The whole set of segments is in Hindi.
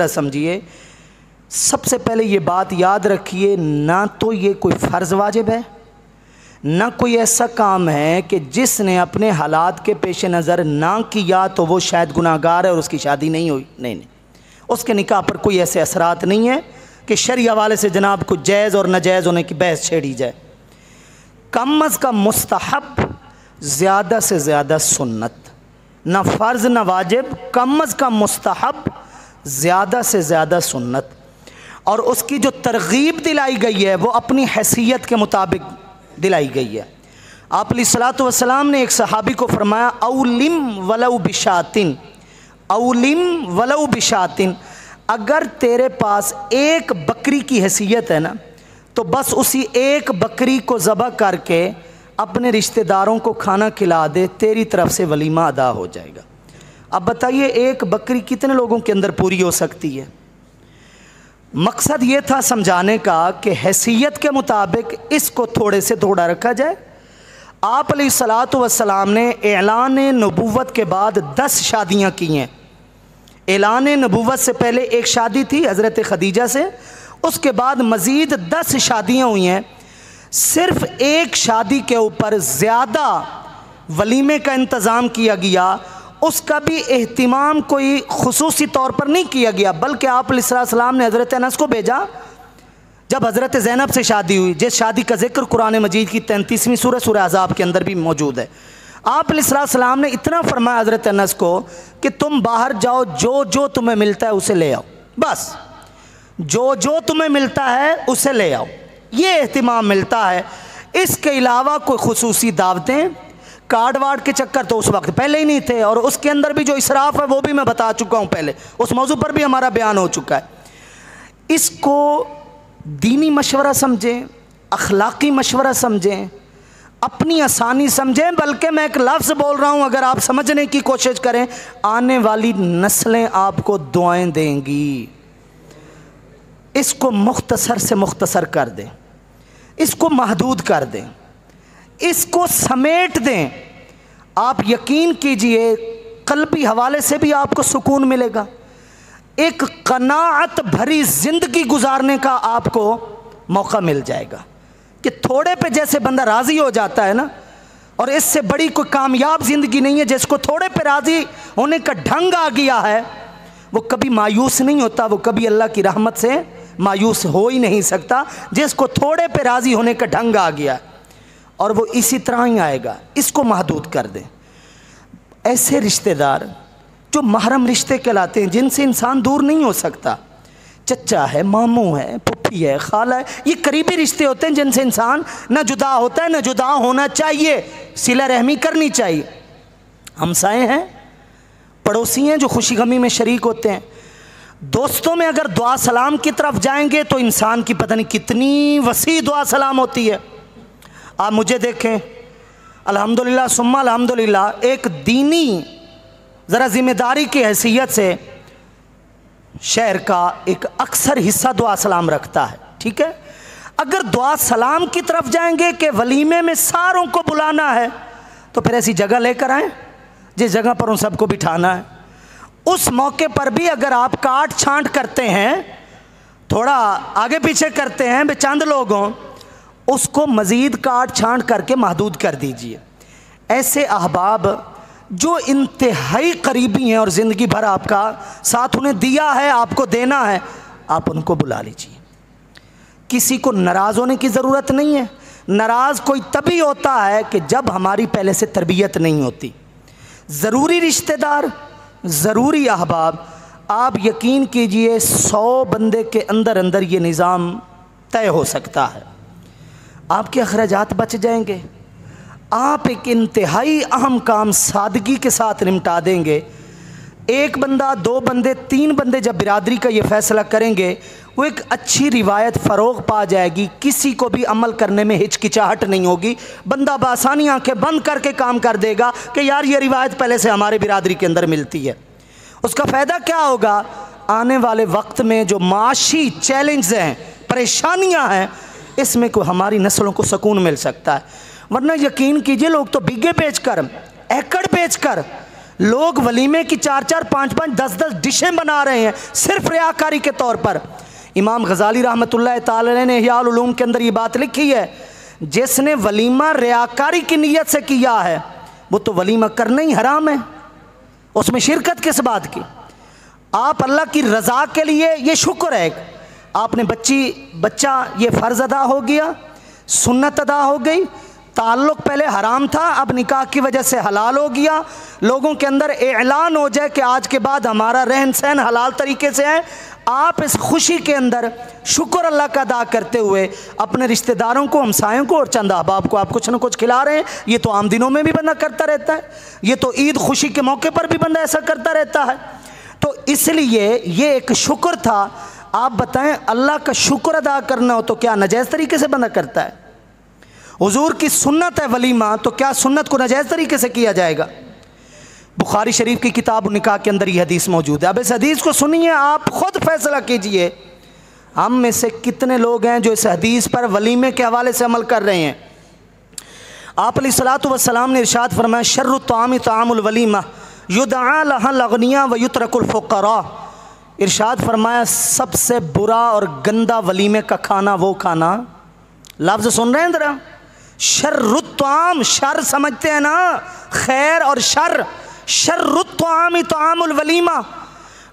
समझिए। सबसे पहले ये बात याद रखिए, ना तो ये कोई फ़र्ज़ वाजिब है, ना कोई ऐसा काम है कि जिसने अपने हालात के पेश नज़र ना किया तो वो शायद गुनाहगार है और उसकी शादी नहीं हुई। नहीं, उसके निकाह पर कोई ऐसे असरात नहीं है कि शरई हवाले से जनाब को जायज़ और नाजायज़ होने की बहस छेड़ी जाए। कम अज़ कम मुस्तहब, ज़्यादा से ज़्यादा सुन्नत, ना फ़र्ज़ ना वाजिब, कम अज़ कम मुस्तहब, ज़्यादा से ज़्यादा सुन्नत। और उसकी जो तरगीब दिलाई गई है वो अपनी हैसियत के मुताबिक दिलाई गई है। आप अलैहिस्सलातु वस्सलाम ने एक सहाबी को फरमाया, औलिम वलौ बिशातिन, औलिम वलौ बिशातिन, अगर तेरे पास एक बकरी की हैसियत है ना तो बस उसी एक बकरी को ज़बह करके अपने रिश्तेदारों को खाना खिला दे, तेरी तरफ से वलीमा अदा हो जाएगा। अब बताइए एक बकरी कितने लोगों के अंदर पूरी हो सकती है? मकसद ये था समझाने का कि हैसियत के मुताबिक इसको थोड़े से थोड़ा रखा जाए। आप अलैहिस्सलातु वस्सलाम ने ऐलान नबूवत के बाद 10 शादियाँ की हैं। ऐलान नबूवत से पहले एक शादी थी हज़रत खदीजा से, उसके बाद मज़ीद 10 शादियाँ हुई हैं। सिर्फ़ एक शादी के ऊपर ज़्यादा वलीमे का इंतज़ाम किया गया, उसका भी एहतिमाम कोई खुसूसी तौर पर नहीं किया गया, बल्कि आप अलैहिस्सलाम ने हज़रत अनस को भेजा जब हज़रत ज़ैनब से शादी हुई, जिस शादी का जिक्र कुरान मजीद की 33वीं सूरह अहज़ाब के अंदर भी मौजूद है। आप अलैहिस्सलाम ने इतना फरमाया हज़रत अनस को कि तुम बाहर जाओ, जो जो तुम्हें मिलता है उसे ले आओ, बस जो जो तुम्हें मिलता है उसे ले आओ, ये एहतिमाम मिलता है। इसके अलावा कोई खुसूसी दावतें, कार्ड वार्ड के चक्कर तो उस वक्त पहले ही नहीं थे, और उसके अंदर भी जो इसराफ है वो भी मैं बता चुका हूँ पहले, उस मौजू पर भी हमारा बयान हो चुका है। इसको दीनी मशवरा समझें, अखलाकी मशवरा समझें, अपनी आसानी समझें। बल्कि मैं एक लफ्ज़ बोल रहा हूँ, अगर आप समझने की कोशिश करें, आने वाली नस्लें आपको दुआएं देंगी। इसको मुख्तसर से मुख्तसर कर दें, इसको महदूद कर दें, इसको समेट दें। आप यकीन कीजिए क़ल्बी हवाले से भी आपको सुकून मिलेगा, एक क़नाअत भरी ज़िंदगी गुजारने का आपको मौका मिल जाएगा कि थोड़े पे जैसे बंदा राज़ी हो जाता है ना, और इससे बड़ी कोई कामयाब ज़िंदगी नहीं है। जिसको थोड़े पे राज़ी होने का ढंग आ गया है वो कभी मायूस नहीं होता, वो कभी अल्लाह की रहमत से मायूस हो ही नहीं सकता। जिसको थोड़े पे राज़ी होने का ढंग आ गया और वो इसी तरह ही आएगा, इसको महदूद कर दें। ऐसे रिश्तेदार जो महरम रिश्ते कहलाते हैं, जिनसे इंसान दूर नहीं हो सकता, चचा है, मामू है, पुप्पी है, खाला है, ये करीबी रिश्ते होते हैं जिनसे इंसान न जुदा होता है, न जुदा होना चाहिए, सिला रहमी करनी चाहिए। हमसाए हैं, पड़ोसी हैं जो खुशी गमी में शरीक होते हैं। दोस्तों में अगर दुआ सलाम की तरफ जाएंगे तो इंसान की पता नहीं कितनी वसी दुआ सलाम होती है। आप मुझे देखें, अल्हम्दुलिल्लाह सुम्मा अल्हम्दुलिल्लाह, एक दीनी ज़रा ज़िम्मेदारी की हैसियत से शहर का एक अक्सर हिस्सा दुआ सलाम रखता है, ठीक है। अगर दुआ सलाम की तरफ जाएंगे कि वलीमे में सारों को बुलाना है, तो फिर ऐसी जगह लेकर आएँ जिस जगह पर उन सबको बिठाना है। उस मौके पर भी अगर आप काट छांट करते हैं, थोड़ा आगे पीछे करते हैं, बे चंद लोग हों, उसको मज़ीद काट छांट करके महदूद कर दीजिए। ऐसे अहबाब जो इंतहाई करीबी हैं और ज़िंदगी भर आपका साथ उन्हें दिया है, आपको देना है, आप उनको बुला लीजिए। किसी को नाराज़ होने की ज़रूरत नहीं है। नाराज़ कोई तभी होता है कि जब हमारी पहले से तरबियत नहीं होती। ज़रूरी रिश्तेदार, ज़रूरी अहबाब, आप यकीन कीजिए 100 बंदे के अंदर अंदर ये निज़ाम तय हो सकता है। आपके अखराजात बच जाएंगे, आप एक इंतहाई अहम काम सादगी के साथ निपटा देंगे। एक बंदा, 2 बंदे, 3 बंदे जब बिरादरी का ये फ़ैसला करेंगे, वो एक अच्छी रिवायत फ़रोग़ पा जाएगी। किसी को भी अमल करने में हिचकिचाहट नहीं होगी। बंदा बासानी आंखें बंद करके काम कर देगा कि यार ये रिवायत पहले से हमारे बिरादरी के अंदर मिलती है। उसका फ़ायदा क्या होगा? आने वाले वक्त में जो माशी चैलेंज हैं, परेशानियां हैं, इसमें को हमारी नस्लों को सुकून मिल सकता है। वरना यकीन कीजिए लोग तो बीघे बेचकर, एकड़ बेचकर लोग वलीमे की 4-4, 5-5, 10-10 डिशें बना रहे हैं सिर्फ रियाकारी के तौर पर। इमाम गज़ाली रहमतुल्लाह ताला ने इह्या उल-उलूम के अंदर ये बात लिखी है, जिसने वलीमा रियाकारी की नीयत से किया है वो तो वलीमा करना ही हराम है, उसमें शिरकत किस बात की। आप अल्लाह की रज़ा के लिए, ये शुक्र है आपने बच्चा ये फ़र्ज़ अदा हो गया, सुन्नत अदा हो गई, ताल्लुक़ पहले हराम था अब निकाह की वजह से हलाल हो गया, लोगों के अंदर ऐलान हो जाए कि आज के बाद हमारा रहन सहन हलाल तरीके से है। आप इस खुशी के अंदर शुक्र अल्लाह का अदा करते हुए अपने रिश्तेदारों को, हमसायों को और चंद अहबाब को आप कुछ न कुछ खिला रहे हैं। ये तो आम दिनों में भी बंदा करता रहता है, ये तो ईद खुशी के मौके पर भी बंदा ऐसा करता रहता है। तो इसलिए ये एक शुक्र था। आप बताएं, अल्लाह का शुक्र अदा करना हो तो क्या नाजायज़ तरीके से बंदा करता है? हुजूर की सुन्नत है वलीमा, तो क्या सुन्नत को नाजायज़ तरीके से किया जाएगा? बुखारी शरीफ की किताब निकाह के अंदर ये हदीस मौजूद है। अब इस हदीस को सुनिए, आप ख़ुद फैसला कीजिए हम में से कितने लोग हैं जो इस हदीस पर वलीमे के हवाले से अमल कर रहे हैं। आप अलैहिस्सलातु वस्सलाम ने इरशाद फरमाया, शर्रु तामी तामुल वलीमा युदआ लहल अगनिया व युतरकुल फुक़रा। इरशाद फरमाया, सबसे बुरा और गंदा वलीमे का खाना वो खाना, लफ्ज़ सुन रहे हैं ज़रा, शर्रुत्ताम, शर समझते हैं ना, खैर और शर, शर्रुत्तामी तामुल वलीमा,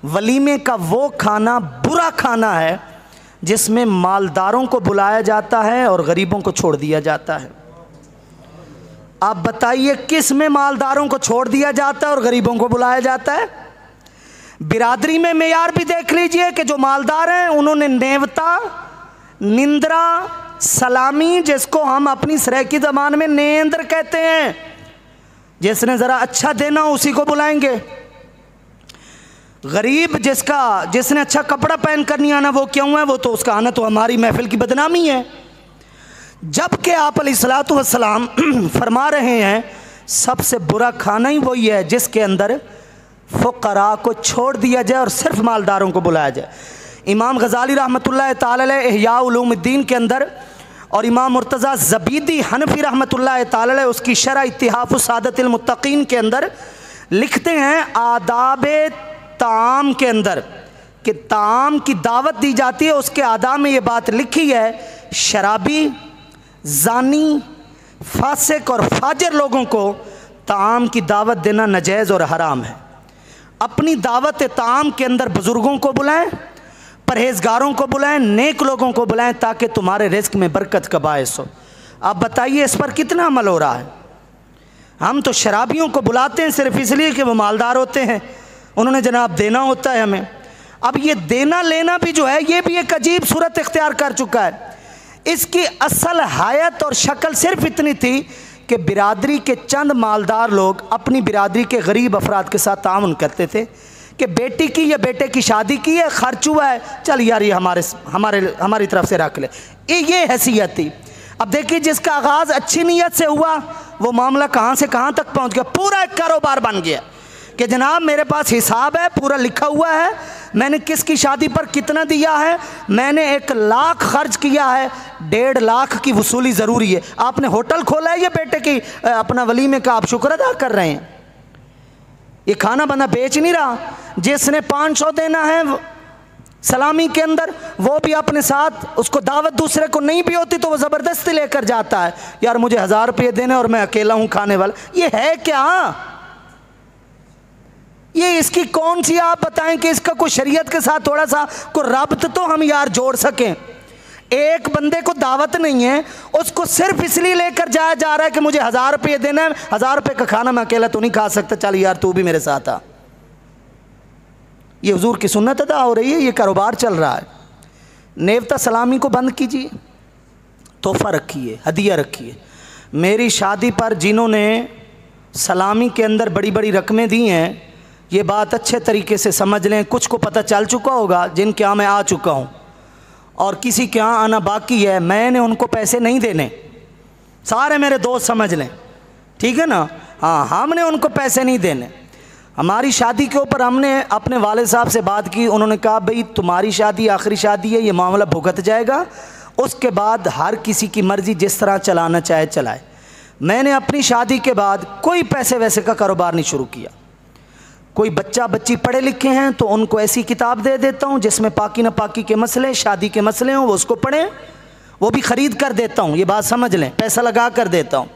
वलीमे का वो खाना बुरा खाना है जिसमें मालदारों को बुलाया जाता है और गरीबों को छोड़ दिया जाता है। आप बताइए किस में मालदारों को छोड़ दिया जाता है और गरीबों को बुलाया जाता है? बिरादरी में मेयार भी देख लीजिए कि जो मालदार हैं उन्होंने नेवता, निंद्रा, सलामी, जिसको हम अपनी सराइकी ज़बान में नेंद्र कहते हैं, जिसने ज़रा अच्छा देना उसी को बुलाएंगे। गरीब जिसने अच्छा कपड़ा पहन कर नहीं आना वो क्यों है? वो तो उसका आना तो हमारी महफिल की बदनामी है। जबकि आप अलैहिस्सलातु वस्सलाम फरमा रहे हैं सबसे बुरा खाना ही वही है जिसके अंदर फ़ुक़रा को छोड़ दिया जाए और सिर्फ मालदारों को बुलाया जाए। इमाम गज़ाली रहमतुल्लाह ताला अलैह इह्या उलूमुद्दीन के अंदर और इमाम मुर्तज़ा ज़बीदी हनफी रहमतुल्लाह ताला अलैह उसकी शरह इत्तिहाफ़ुस सादतिल मुत्तक़ीन के अंदर लिखते हैं, आदाबे ताम के अंदर कि ताम की दावत दी जाती है, उसके आदाब में ये बात लिखी है, शराबी, जानी, फासिक और फाजिर लोगों को ताम की दावत देना नाजायज़ और हराम है। अपनी दावत ताम के अंदर बुज़ुर्गों को बुलाएं, परहेज़गारों को बुलाएं, नेक लोगों को बुलाएं ताकि तुम्हारे रिज़्क़ में बरकत का बायस हो। आप बताइए इस पर कितना अमल हो रहा है? हम तो शराबियों को बुलाते हैं सिर्फ इसलिए कि वो मालदार होते हैं, उन्होंने जनाब देना होता है हमें। अब ये देना लेना भी जो है ये भी एक अजीब सूरत इख्तियार कर चुका है। इसकी असल हायत और शक्ल सिर्फ इतनी थी कि बिरादरी के चंद मालदार लोग अपनी बिरादरी के गरीब अफराद के साथ ताउन करते थे कि बेटी की या बेटे की शादी की है, खर्च हुआ है, चल यार ये हमारी तरफ से रख ले, ये हैसियत थी। अब देखिए जिसका आगाज़ अच्छी नीयत से हुआ वो मामला कहाँ से कहाँ तक पहुँच गया, पूरा एक कारोबार बन गया कि जनाब मेरे पास हिसाब है, पूरा लिखा हुआ है, मैंने किसकी शादी पर कितना दिया है, मैंने 1 लाख खर्च किया है, 1.5 लाख की वसूली ज़रूरी है। आपने होटल खोला है या बेटे की अपना वलीमे का आप शुक्र अदा कर रहे हैं? ये खाना बंदा बेच नहीं रहा। जिसने 500 देना है सलामी के अंदर वो भी अपने साथ, उसको दावत दूसरे को नहीं भी होती तो वो ज़बरदस्ती लेकर जाता है, यार मुझे 1000 रुपये देने और मैं अकेला हूँ खाने वाला। ये है क्या? ये इसकी कौन सी, आप बताएं कि इसका कोई शरीयत के साथ थोड़ा सा कोई रब्त तो हम यार जोड़ सकें। एक बंदे को दावत नहीं है, उसको सिर्फ इसलिए लेकर जाया जा रहा है कि मुझे 1000 रुपये देना है, 1000 रुपये का खाना मैं अकेला तो नहीं खा सकता, चल यार तू भी मेरे साथ आ। ये हुजूर की सुन्नत अदा हो रही है, ये कारोबार चल रहा है। नेवता सलामी को बंद कीजिए, तोहफ़ा रखिए, हदिया रखिए। मेरी शादी पर जिन्होंने सलामी के अंदर बड़ी बड़ी रकमें दी हैं, ये बात अच्छे तरीके से समझ लें, कुछ को पता चल चुका होगा जिनके यहाँ मैं आ चुका हूँ और किसी के यहाँ आना बाकी है, मैंने उनको पैसे नहीं देने, सारे मेरे दोस्त समझ लें, ठीक है ना। हाँ, हमने उनको पैसे नहीं देने। हमारी शादी के ऊपर हमने अपने वालिद साहब से बात की, उन्होंने कहा भाई तुम्हारी शादी आखिरी शादी है, ये मामला भुगत जाएगा, उसके बाद हर किसी की मर्ज़ी जिस तरह चलाना चाहे चलाए। मैंने अपनी शादी के बाद कोई पैसे वैसे का कारोबार नहीं शुरू किया। कोई बच्चा बच्ची पढ़े लिखे हैं तो उनको ऐसी किताब दे देता हूँ जिसमें पाकी न पाकी के मसले, शादी के मसले हों, वो उसको पढ़ें, वो भी ख़रीद कर देता हूँ, ये बात समझ लें, पैसा लगा कर देता हूँ।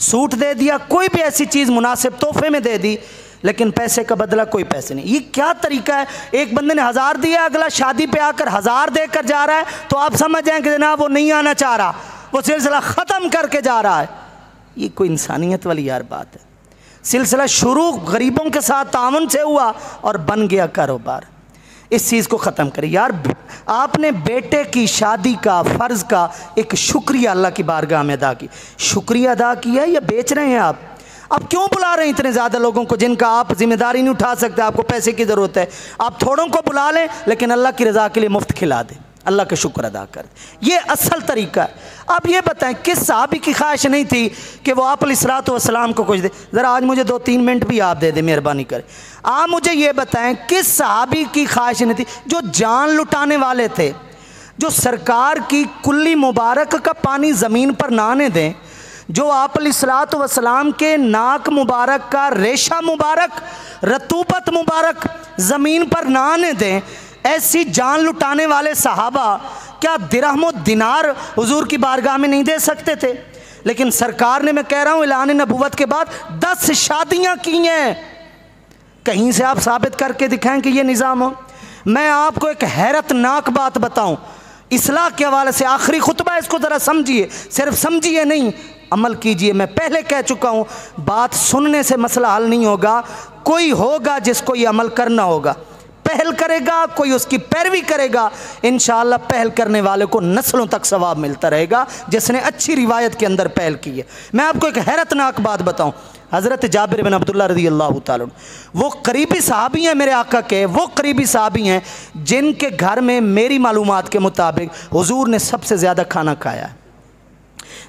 सूट दे दिया, कोई भी ऐसी चीज़ मुनासिब तोहफे में दे दी, लेकिन पैसे का बदला कोई पैसे नहीं। ये क्या तरीका है? एक बंदे ने 1000 दिया, अगला शादी पे आकर 1000 देकर जा रहा है, तो आप समझ जाएं कि जनाब वो नहीं आना चाह रहा, वो सिलसिला ख़त्म करके जा रहा है। ये कोई इंसानियत वाली यार बात है। सिलसिला शुरू गरीबों के साथ तावन से हुआ और बन गया कारोबार। इस चीज़ को ख़त्म करें यार। आपने बेटे की शादी का फ़र्ज़ का एक शुक्रिया अल्लाह की बारगाह में अदा की, शुक्रिया अदा किया या बेच रहे हैं आप? अब क्यों बुला रहे हैं इतने ज़्यादा लोगों को जिनका आप जिम्मेदारी नहीं उठा सकते? आपको पैसे की ज़रूरत है, आप थोड़ों को बुला लें लेकिन अल्लाह की रज़ा के लिए मुफ्त खिला दें, अल्लाह का शुक्र अदा कर दें। ये असल तरीका है। अब ये बताएं किस सहाबी की ख्वाहिश नहीं थी कि वो आप अलैहिस्सलातु वस्सलाम को कुछ दे? ज़रा आज मुझे 2-3 मिनट भी आप दे दें, मेहरबानी करें। आप मुझे ये बताएं किस सहाबी की ख्वाहिश नहीं थी जो जान लुटाने वाले थे, जो सरकार की कुल्ली मुबारक का पानी ज़मीन पर ना आने दें, जो आप अलैहिस्सलातु वस्सलाम के नाक मुबारक का रेशा मुबारक, रतूबत मुबारक ज़मीन पर ना आने दें, ऐसी जान लुटाने वाले सहाबा क्या दिरहम दिनार हुजूर की बारगाह में नहीं दे सकते थे? लेकिन सरकार ने, मैं कह रहा हूँ, ऐलान नबूवत के बाद 10 शादियाँ की हैं। कहीं से आप साबित करके दिखाएं कि ये निज़ाम हो। मैं आपको एक हैरतनाक बात बताऊं इस्लाह के हवाले से, आखिरी खुतबा, इसको ज़रा समझिए, सिर्फ समझिए नहीं अमल कीजिए। मैं पहले कह चुका हूँ, बात सुनने से मसला हल नहीं होगा, कोई होगा जिसको ये अमल करना होगा, पहल करेगा, कोई उसकी पैरवी करेगा, इंशाअल्लाह पहल करने वाले को नस्लों तक सवाब मिलता रहेगा जिसने अच्छी रिवायत के अंदर पहल की है। मैं आपको एक हैरतनाक बात बताऊं, हज़रत जाबिर बिन अब्दुल्लाह रज़ियल्लाहु ताला वो करीबी सहाबी हैं मेरे आका के, वो करीबी सहाबी हैं जिनके घर में मेरी मालूमात के मुताबिक हुजूर ने सबसे ज़्यादा खाना खाया है,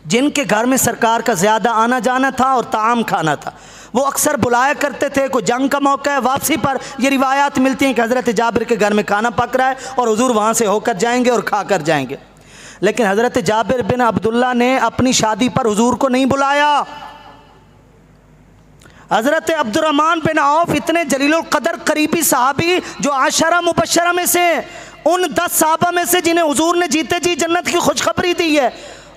जिनके घर में सरकार का ज़्यादा आना जाना था और ताम खाना था। वो अक्सर बुलाया करते थे, कोई जंग का मौका है, वापसी पर ये रिवायात मिलती हैं कि हज़रत जाबिर के घर में खाना पक रहा है और हुजूर वहाँ से होकर जाएंगे और खा कर जाएंगे। लेकिन हज़रत जाबिर बिन अब्दुल्लाह ने अपनी शादी पर हुजूर को नहीं बुलाया। हज़रत अब्दुर्रहमान बिन औफ इतने जलीलुल क़दर करीबी सहाबी जो आशरा मुबशरा में से, उन 10 सहाबा में से जिन्हें हुजूर ने जीते जी जन्नत की खुशखबरी दी है,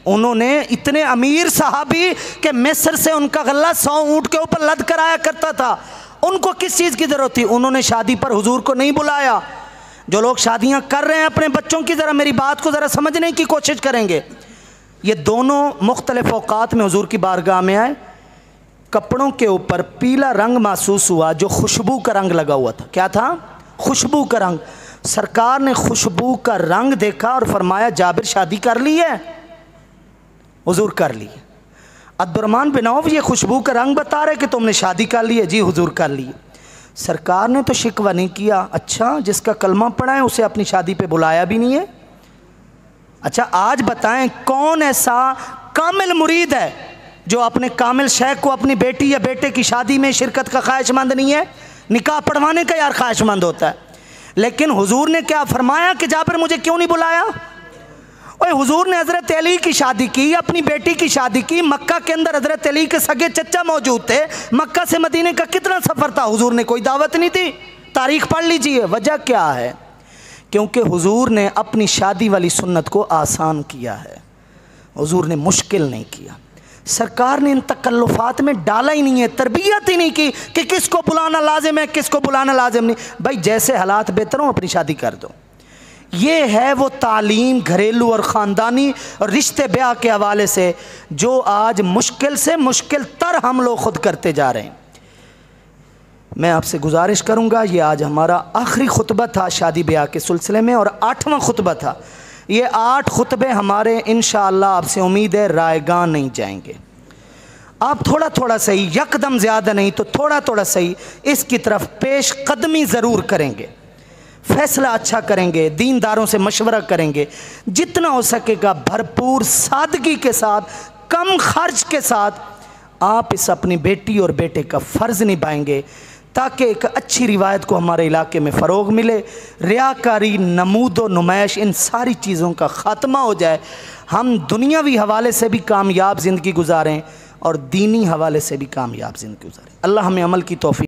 उन्होंने इतने अमीर सहाबी के मिस्र से उनका गल्ला 100 ऊँट के ऊपर लद कर आया करता था, उनको किस चीज़ की ज़रूरत थी? उन्होंने शादी पर हुजूर को नहीं बुलाया। जो लोग शादियां कर रहे हैं अपने बच्चों की, ज़रा मेरी बात को ज़रा समझने की कोशिश करेंगे। ये दोनों मुख्तलिफ औक़ात में हुजूर की बारगाह में आए, कपड़ों के ऊपर पीला रंग महसूस हुआ जो खुशबू का रंग लगा हुआ था। क्या था? खुशबू का रंग। सरकार ने खुशबू का रंग देखा और फरमाया जाबिर शादी कर ली है? हुजूर कर ली। अब्दुर्रहमान बिन औफ ये खुशबू का रंग बता रहे कि तुमने शादी कर ली है? जी हुजूर कर ली। सरकार ने तो शिकवा नहीं किया, अच्छा जिसका कलमा पढ़ा है उसे अपनी शादी पे बुलाया भी नहीं है। अच्छा आज बताएं कौन ऐसा कामिल मुरीद है जो अपने कामिल शेख को अपनी बेटी या बेटे की शादी में शिरकत का ख्वाहिशमंद नहीं है? निकाह पढ़वाने का यार ख्वाहिशमंद होता है। लेकिन हुजूर ने क्या फरमाया कि जाबिर मुझे क्यों नहीं बुलाया? ओए हुजूर ने हज़रत अली की शादी की, अपनी बेटी की शादी की, मक्का के अंदर हज़रत अली के सगे चचा मौजूद थे, मक्का से मदीने का कितना सफ़र था, हुजूर ने कोई दावत नहीं थी। तारीख़ पढ़ लीजिए। वजह क्या है? क्योंकि हुजूर ने अपनी शादी वाली सुन्नत को आसान किया है, हुजूर ने मुश्किल नहीं किया। सरकार ने इन तकल्लुफ़ात में डाला ही नहीं है, तरबियत ही नहीं की कि किसको बुलाना लाजिम है, किसको बुलाना लाजिम नहीं। भाई जैसे हालात बेहतर हों अपनी शादी कर दो। ये है वो तालीम घरेलू और ख़ानदानी और रिश्ते ब्याह के हवाले से जो आज मुश्किल से मुश्किल तर हम लोग ख़ुद करते जा रहे हैं। मैं आपसे गुजारिश करूँगा, ये आज हमारा आखिरी खुतबा था शादी ब्याह के सिलसिले में और 8वां खुतबा था। ये 8 खुतबे हमारे इंशाअल्लाह आपसे उम्मीद है रायगां नहीं जाएंगे। आप थोड़ा थोड़ा सही, यकदम ज़्यादा नहीं तो थोड़ा थोड़ा सही इसकी तरफ पेश कदमी ज़रूर करेंगे, फैसला अच्छा करेंगे, दीनदारों से मशवरा करेंगे, जितना हो सकेगा भरपूर सादगी के साथ, कम खर्च के साथ आप इस अपनी बेटी और बेटे का फ़र्ज़ निभाएंगे ताकि एक अच्छी रिवायत को हमारे इलाके में फ़रोग़ मिले, रियाकारी, नमूद व नुमाइश, इन सारी चीज़ों का ख़ात्मा हो जाए, हम दुनियावी हवाले से भी कामयाब ज़िंदगी गुजारें और दीनी हवाले से भी कामयाब ज़िंदगी गुजारें। अल्लाह हमें अमल की तौफ़ीक़